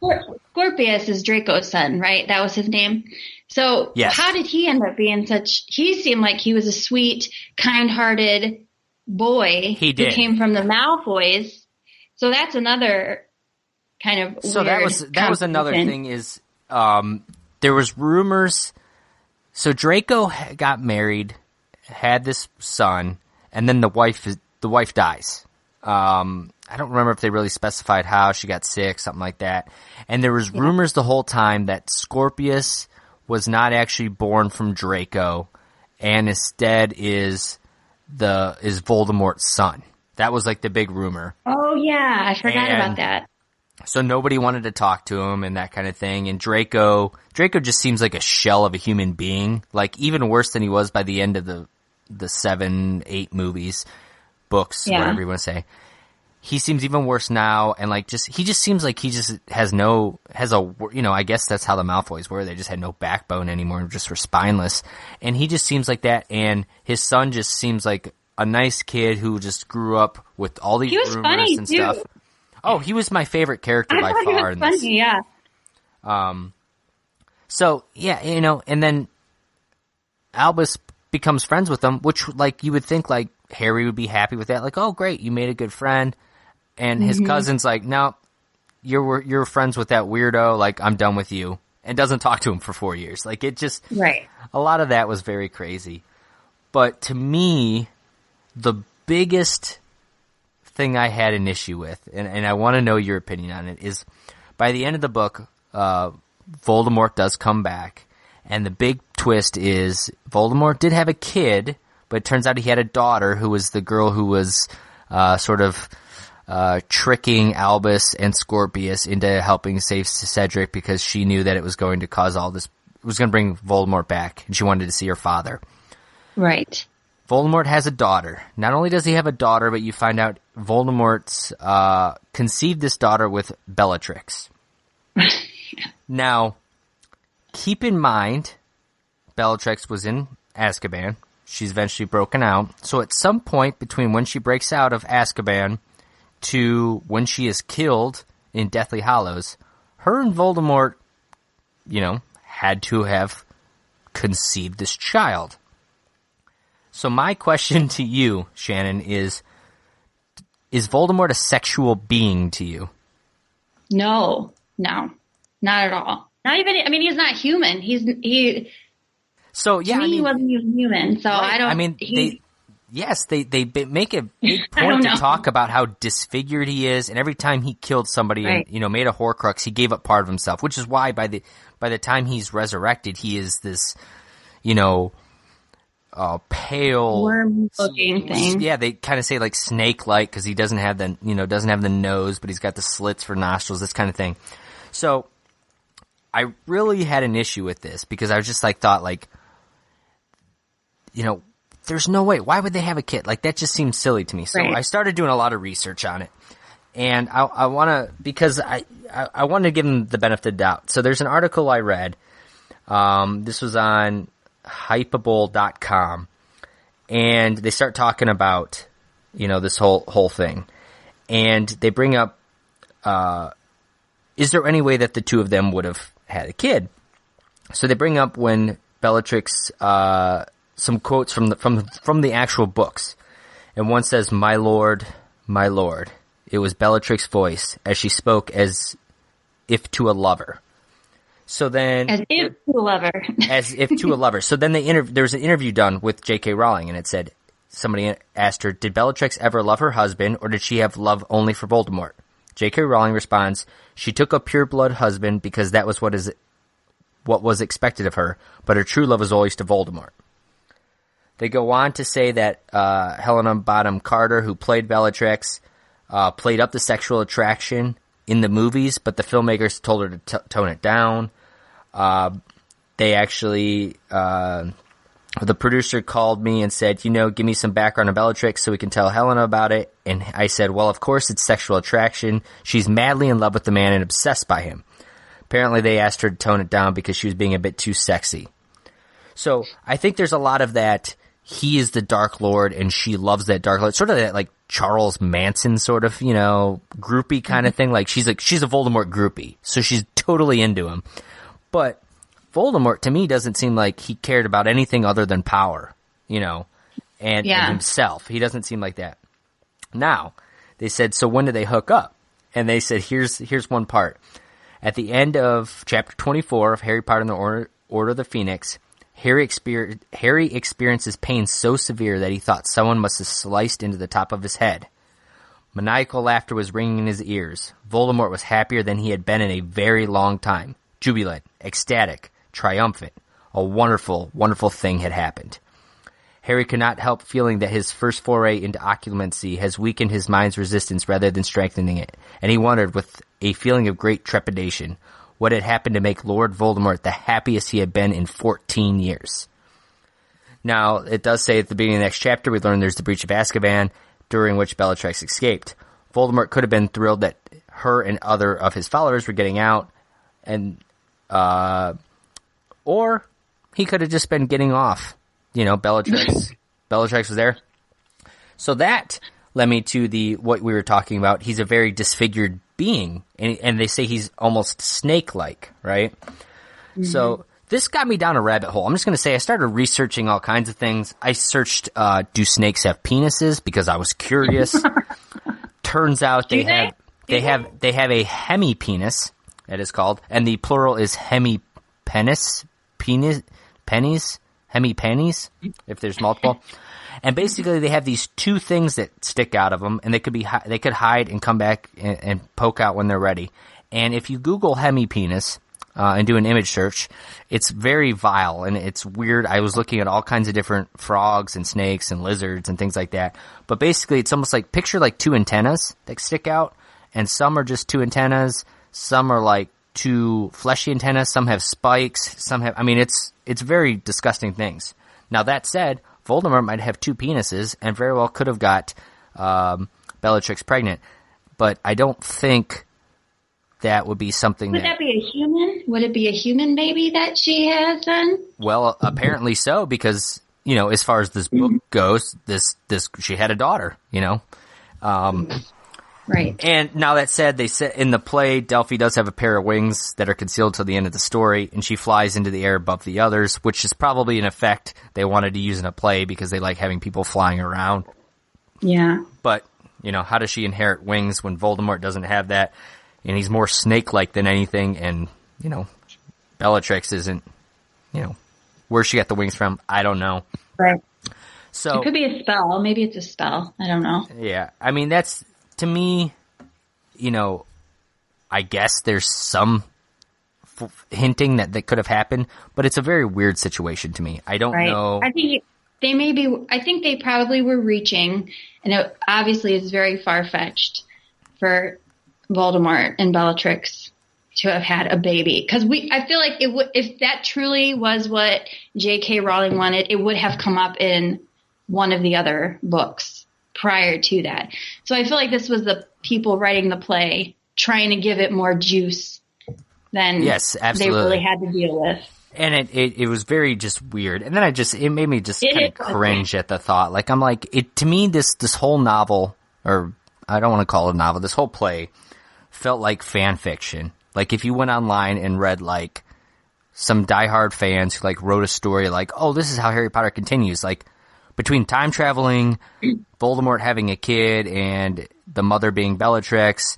Scorpius is Draco's son, right? That was his name. So Yes. how did he end up being he seemed like he was a sweet, kind-hearted boy He did. who came from the Malfoys. So that's another kind of So weird that was another combination. thing is, there was rumors. So Draco got married, had this son, and then the wife dies. I don't remember if they really specified how. She got sick, something like that. And there was rumors the whole time that Scorpius was not actually born from Draco, and instead is Voldemort's son. That was like the big rumor. Oh, yeah. I forgot And- about that. So nobody wanted to talk to him and that kind of thing. And Draco just seems like a shell of a human being. Like, even worse than he was by the end of the 7, 8 movies, books, Yeah. whatever you want to say. He seems even worse now. And like, he just seems like he just I guess that's how the Malfoys were. They just had no backbone anymore, just were spineless. And he just seems like that. And his son just seems like a nice kid who just grew up with all these He was rumors funny, and too. stuff. Oh, he was my favorite character I by thought he far was in this. funny, yeah. So, yeah, you know, and then Albus becomes friends with them, which, like, you would think, like, Harry would be happy with that. Like, oh, great, you made a good friend. And his cousin's like, no, you're friends with that weirdo. Like, I'm done with you. And doesn't talk to him for 4 years. Like, it just, Right. a lot of that was very crazy. But to me, the biggest thing I had an issue with, and I want to know your opinion on it, is by the end of the book, Voldemort does come back, and the big twist is Voldemort did have a kid, but it turns out he had a daughter who was the girl who was sort of tricking Albus and Scorpius into helping save Cedric because she knew that it was going to cause all this, it was going to bring Voldemort back, and she wanted to see her father. Right. Voldemort has a daughter. Not only does he have a daughter, but you find out Voldemort's conceived this daughter with Bellatrix. Now, keep in mind, Bellatrix was in Azkaban. She's eventually broken out. So at some point between when she breaks out of Azkaban to when she is killed in Deathly Hallows, her and Voldemort, you know, had to have conceived this child. So my question to you, Shannon, is Voldemort a sexual being to you? No, not at all. Not even, I mean, he's not human. So yeah, to me, he wasn't even human. So right. I don't, I mean, they make a big I point don't to know. talk about how disfigured he is, and every time he killed somebody Right. and, you know, made a Horcrux, he gave up part of himself, which is why by the time he's resurrected, he is this, you know, pale worm-looking thing. Yeah, they kind of say like snake-like because he doesn't have the nose, but he's got the slits for nostrils, this kind of thing. So I really had an issue with this because I was just thought, you know, there's no way. Why would they have a kid? Like, that just seems silly to me. So Right. I started doing a lot of research on it. And I want to, because I wanted to give them the benefit of the doubt. So there's an article I read. This was on Hypable.com. And they start talking about, you know, this whole thing. And they bring up, is there any way that the two of them would have had a kid? So they bring up when Bellatrix, some quotes from the actual books. And one says, my lord, it was Bellatrix's voice as she spoke as if to a lover. So then, As if to a lover. as if to a lover. So then there was an interview done with J.K. Rowling, and it said, somebody asked her, did Bellatrix ever love her husband, or did she have love only for Voldemort? J.K. Rowling responds, she took a pure-blood husband because that was what was expected of her, but her true love was always to Voldemort. They go on to say that Helena Bonham Carter, who played Bellatrix, played up the sexual attraction in the movies, but the filmmakers told her to tone it down. They actually, the producer called me and said, you know, give me some background on Bellatrix so we can tell Helena about it. And I said, well, of course it's sexual attraction. She's madly in love with the man and obsessed by him. Apparently they asked her to tone it down because she was being a bit too sexy. So I think there's a lot of that. He is the Dark Lord and she loves that Dark Lord. Sort of that like Charles Manson sort of, groupie kind of thing. Like she's a Voldemort groupie. So she's totally into him. But Voldemort to me doesn't seem like he cared about anything other than power, and himself. He doesn't seem like that. Now, they said, so when do they hook up? And they said, here's one part. At the end of chapter 24 of Harry Potter and the Order of the Phoenix, Harry experiences pain so severe that he thought someone must have sliced into the top of his head. Maniacal laughter was ringing in his ears. Voldemort was happier than he had been in a very long time. Jubilant, ecstatic, triumphant. A wonderful, wonderful thing had happened. Harry could not help feeling that his first foray into occlumency has weakened his mind's resistance rather than strengthening it, and he wondered, with a feeling of great trepidation, what had happened to make Lord Voldemort the happiest he had been in 14 years. Now, it does say at the beginning of the next chapter, we learn there's the breach of Azkaban, during which Bellatrix escaped. Voldemort could have been thrilled that her and other of his followers were getting out, and or he could have just been getting off. Bellatrix was there. So that led me to what we were talking about. He's a very disfigured being, and they say he's almost snake-like, right? Mm-hmm. So this got me down a rabbit hole. I'm just going to say I started researching all kinds of things. I searched, do snakes have penises? Because I was curious. Turns out they have a hemipenis, that is called, and the plural is hemipenis, hemipenis, if there's multiple. And basically they have these two things that stick out of them, and they could hide and come back and poke out when they're ready. And if you Google hemipenis and do an image search, it's very vile and it's weird. I was looking at all kinds of different frogs and snakes and lizards and things like that. But basically it's almost like, picture like two antennas that stick out, and some are just two antennas, some are like two fleshy antennas, some have spikes, it's very disgusting things. Now that said, Voldemort might have two penises and very well could have got Bellatrix pregnant, but I don't think that would be something Would that be a human? Would it be a human baby that she has then? Well, apparently so, because, as far as this book goes, she had a daughter, Right. And now that said, they said in the play, Delphi does have a pair of wings that are concealed till the end of the story, and she flies into the air above the others, which is probably an effect they wanted to use in a play because they like having people flying around. Yeah. But, how does she inherit wings when Voldemort doesn't have that? And he's more snake-like than anything, and, Bellatrix isn't, where she got the wings from, I don't know. Right. So it could be a spell. Maybe it's a spell. I don't know. Yeah. That's... To me, I guess there's some hinting that could have happened, but it's a very weird situation to me. I don't know. I think they probably were reaching, and it obviously is very far-fetched for Voldemort and Bellatrix to have had a baby. Because I feel like if that truly was what J.K. Rowling wanted, it would have come up in one of the other books prior to that. So I feel like this was the people writing the play trying to give it more juice than they really had to deal with. And it was very just weird. And then it made me just kind of cringe at the thought. Like, I'm like, to me, this whole novel, or I don't want to call it a novel, this whole play felt like fan fiction. Like, if you went online and read, like, some diehard fans who, like, wrote a story like, oh, this is how Harry Potter continues. Like, between time traveling, Voldemort having a kid, and the mother being Bellatrix,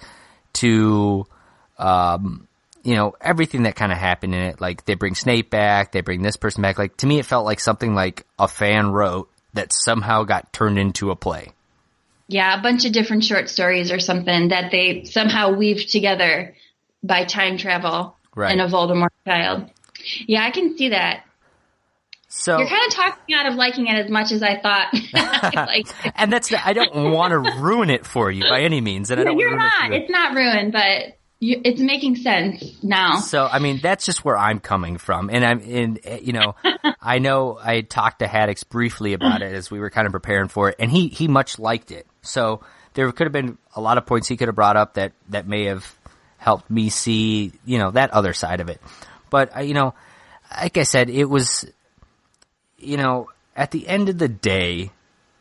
to, everything that kind of happened in it. Like, they bring Snape back, they bring this person back. Like, to me, it felt like something like a fan wrote that somehow got turned into a play. Yeah, a bunch of different short stories or something that they somehow weaved together by time travel and a Voldemort child. Yeah, I can see that. So you're kind of talking out of liking it as much as I thought. And I don't want to ruin it for you by any means. And I don't. You're not. It's not ruined, but it's making sense now. So that's just where I'm coming from, and I know I talked to Haddix briefly about it as we were kind of preparing for it, and he much liked it. So there could have been a lot of points he could have brought up that may have helped me see that other side of it. But like I said, it was. at the end of the day,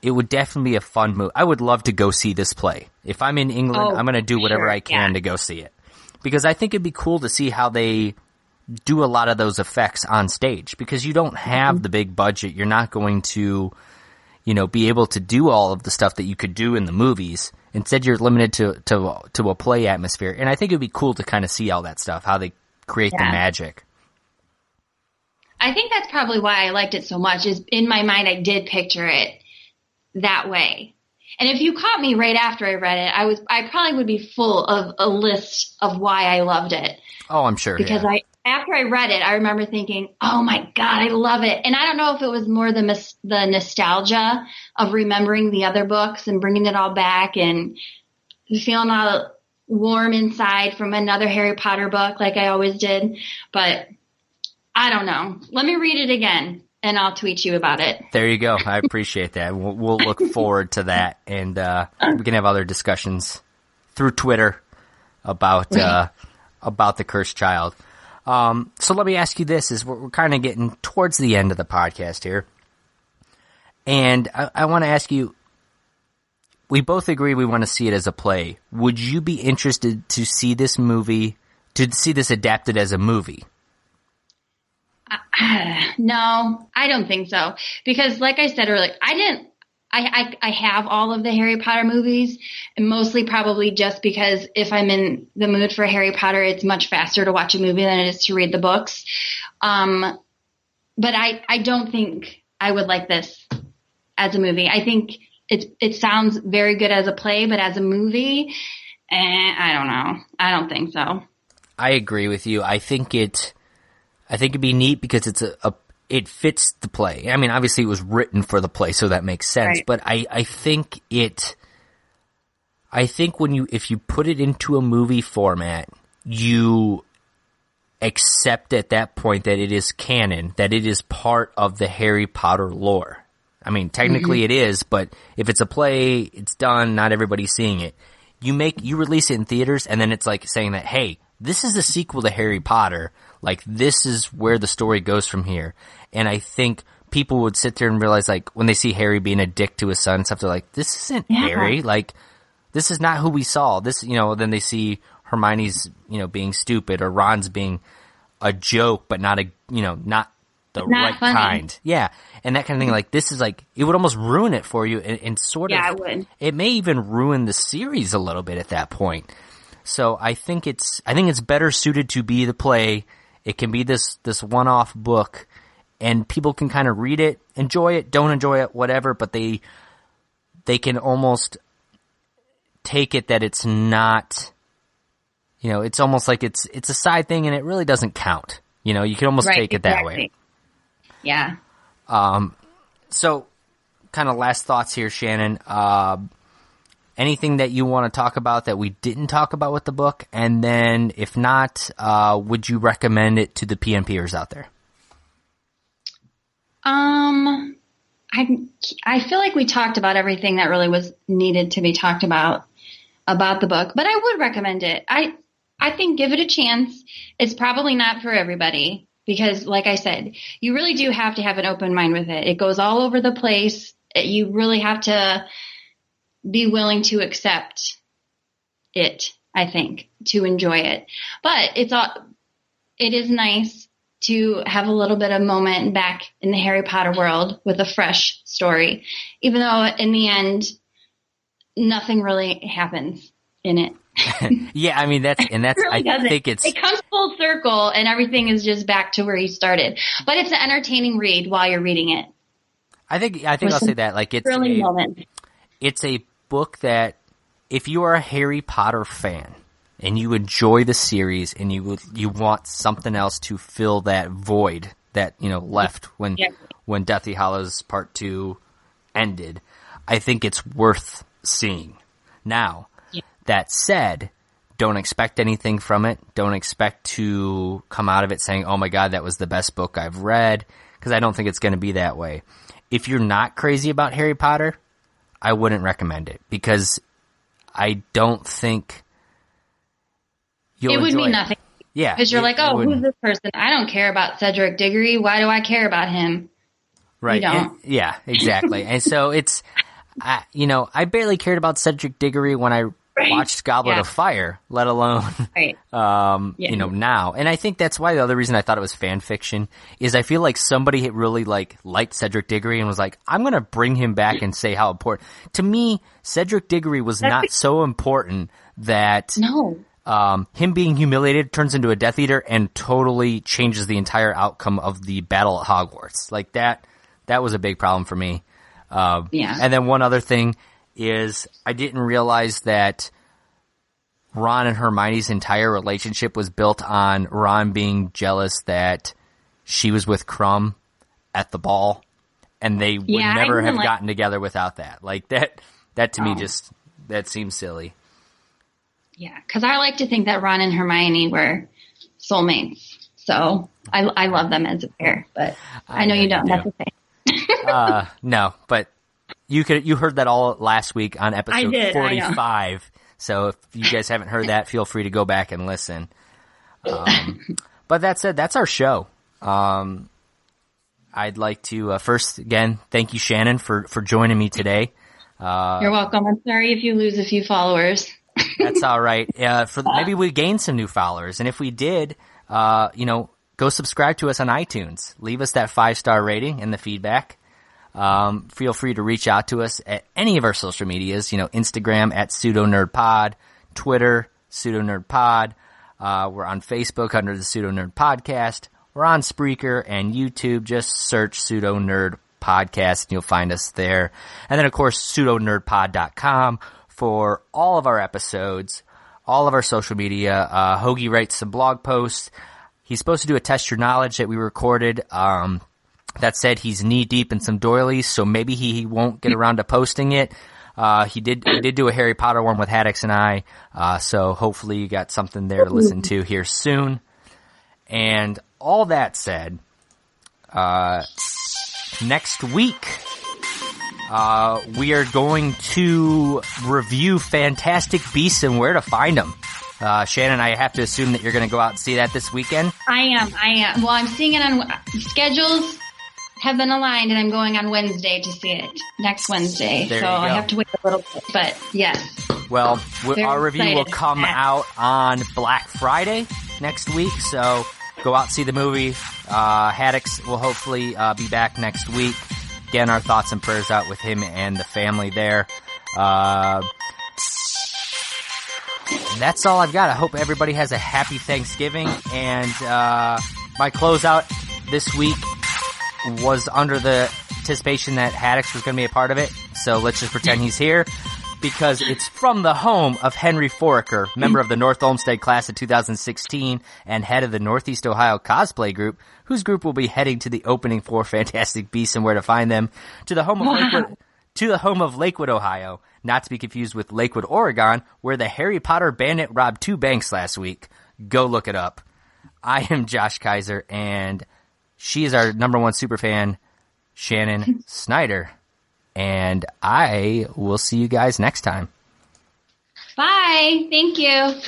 it would definitely be a fun movie. I would love to go see this play. If I'm in England, I'm going to do whatever I can to go see it. Because I think it'd be cool to see how they do a lot of those effects on stage. Because you don't have the big budget. You're not going to, be able to do all of the stuff that you could do in the movies. Instead, you're limited to a play atmosphere. And I think it'd be cool to kind of see all that stuff, how they create the magic. I think that's probably why I liked it so much, is in my mind I did picture it that way. And if you caught me right after I read it, I probably would be full of a list of why I loved it. Oh, I'm sure. Because after I read it, I remember thinking, oh my God, I love it. And I don't know if it was more the nostalgia of remembering the other books and bringing it all back and feeling all warm inside from another Harry Potter book like I always did. But I don't know. Let me read it again, and I'll tweet you about it. There you go. I appreciate that. We'll look forward to that, and we can have other discussions through Twitter about the Cursed Child. So let me ask you this: is we're kind of getting towards the end of the podcast here, and I want to ask you. We both agree we want to see it as a play. Would you be interested to see this adapted as a movie? No, I don't think so. Because like I said earlier, I have all of the Harry Potter movies, and mostly probably just because if I'm in the mood for Harry Potter, it's much faster to watch a movie than it is to read the books. But I don't think I would like this as a movie. I think it sounds very good as a play, but as a movie, I don't know. I don't think so. I agree with you. I think it'd be neat because it fits the play. I mean, obviously it was written for the play, so that makes sense. Right. But I think if you put it into a movie format, you accept at that point that it is canon, that it is part of the Harry Potter lore. I mean, technically it is, but if it's a play, it's done, not everybody's seeing it. You release it in theaters, and then it's like saying that, hey, this is a sequel to Harry Potter. Like, this is where the story goes from here. And I think people would sit there and realize, like, when they see Harry being a dick to his son and stuff, they're like, this isn't Harry. Like, this is not who we saw. This, then they see Hermione's, being stupid, or Ron's being a joke, but not the right funny kind. Yeah. And that kind of thing. Like, this is like, it would almost ruin it for you and sort of. Yeah, it would. It may even ruin the series a little bit at that point. So I think it's better suited to be the play. It can be this one-off book, and people can kind of read it, enjoy it, don't enjoy it, whatever, but they can almost take it that it's not, it's almost like it's a side thing and it really doesn't count. You can almost take it that way. Yeah. So kind of last thoughts here, Shannon. Anything that you want to talk about that we didn't talk about with the book? And then if not, would you recommend it to the PNPers out there? I feel like we talked about everything that really was needed to be talked about the book, but I would recommend it. I think give it a chance. It's probably not for everybody because, like I said, you really do have to have an open mind with it. It goes all over the place. You really have to be willing to accept it, I think, to enjoy it. But it is nice to have a little bit of moment back in the Harry Potter world with a fresh story, even though in the end, nothing really happens in it. Yeah, I mean, that's really I think it comes full circle and everything is just back to where you started. But it's an entertaining read while you're reading it. I think I'll say that, like, it's a book that if you are a Harry Potter fan and you enjoy the series and you want something else to fill that void that left when Deathly Hallows Part 2 ended, I think it's worth seeing. Now, that said, don't expect anything from it. Don't expect to come out of it saying, oh my God, that was the best book I've read, because I don't think it's going to be that way. If you're not crazy about Harry Potter, I wouldn't recommend it, because I don't think you'll enjoy it. It would mean nothing. Yeah. Because you're like, oh, who's this person? I don't care about Cedric Diggory. Why do I care about him? Right. You don't. Yeah, exactly. And so it's, I barely cared about Cedric Diggory when I watched Goblet of Fire, let alone, now. And I think that's why the other reason I thought it was fan fiction is I feel like somebody really liked Cedric Diggory and was like, I'm going to bring him back and say how important. To me, Cedric Diggory was not so important that him being humiliated turns into a Death Eater and totally changes the entire outcome of the battle at Hogwarts. Like that was a big problem for me. And then one other thing is I didn't realize that Ron and Hermione's entire relationship was built on Ron being jealous that she was with Crumb at the ball, and they would never have gotten together without that. Like that to me that seems silly. Yeah, because I like to think that Ron and Hermione were soulmates. So I love them as a pair, but I know you don't. That's okay. No, but you heard that all last week on episode 45. So if you guys haven't heard that, feel free to go back and listen. But that said, that's our show. I'd like to first again thank you, Shannon, for joining me today. You're welcome. I'm sorry if you lose a few followers. That's all right. Maybe we gain some new followers, and if we did, go subscribe to us on iTunes. Leave us that 5-star rating and the feedback. Feel free to reach out to us at any of our social medias, Instagram at PseudoNerdPod, Twitter, PseudoNerdPod. We're on Facebook under the Pseudo Nerd Podcast. We're on Spreaker and YouTube. Just search Pseudo Nerd Podcast and you'll find us there. And then, of course, pseudonerdpod.com for all of our episodes, all of our social media. Hoagie writes some blog posts. He's supposed to do a Test Your Knowledge that we recorded. That said, he's knee deep in some doilies, so maybe he won't get around to posting it. He did do a Harry Potter one with Haddix and I, so hopefully you got something there to listen to here soon. And all that said, next week, we are going to review Fantastic Beasts and Where to Find Them. Shannon, I have to assume that you're going to go out and see that this weekend? I am. Well, I'm seeing it on schedules. Have been aligned, and I'm going on Wednesday to see it next Wednesday. So I have to wait a little bit, but yes. Well, our review will come out on Black Friday next week, so go out and see the movie. Haddix will hopefully be back next week. Again, our thoughts and prayers out with him and the family there. That's all I've got. I hope everybody has a happy Thanksgiving, and my closeout this week was under the anticipation that Haddix was going to be a part of it, so let's just pretend he's here, because it's from the home of Henry Foraker, member of the North Olmsted class of 2016 and head of the Northeast Ohio cosplay group, whose group will be heading to the opening for Fantastic Beasts and Where to Find Them, to the home of Lakewood, Ohio, not to be confused with Lakewood, Oregon, where the Harry Potter bandit robbed 2 banks last week. Go look it up. I am Josh Kiser, and she is our number one superfan, Shannon Snyder. And I will see you guys next time. Bye. Thank you.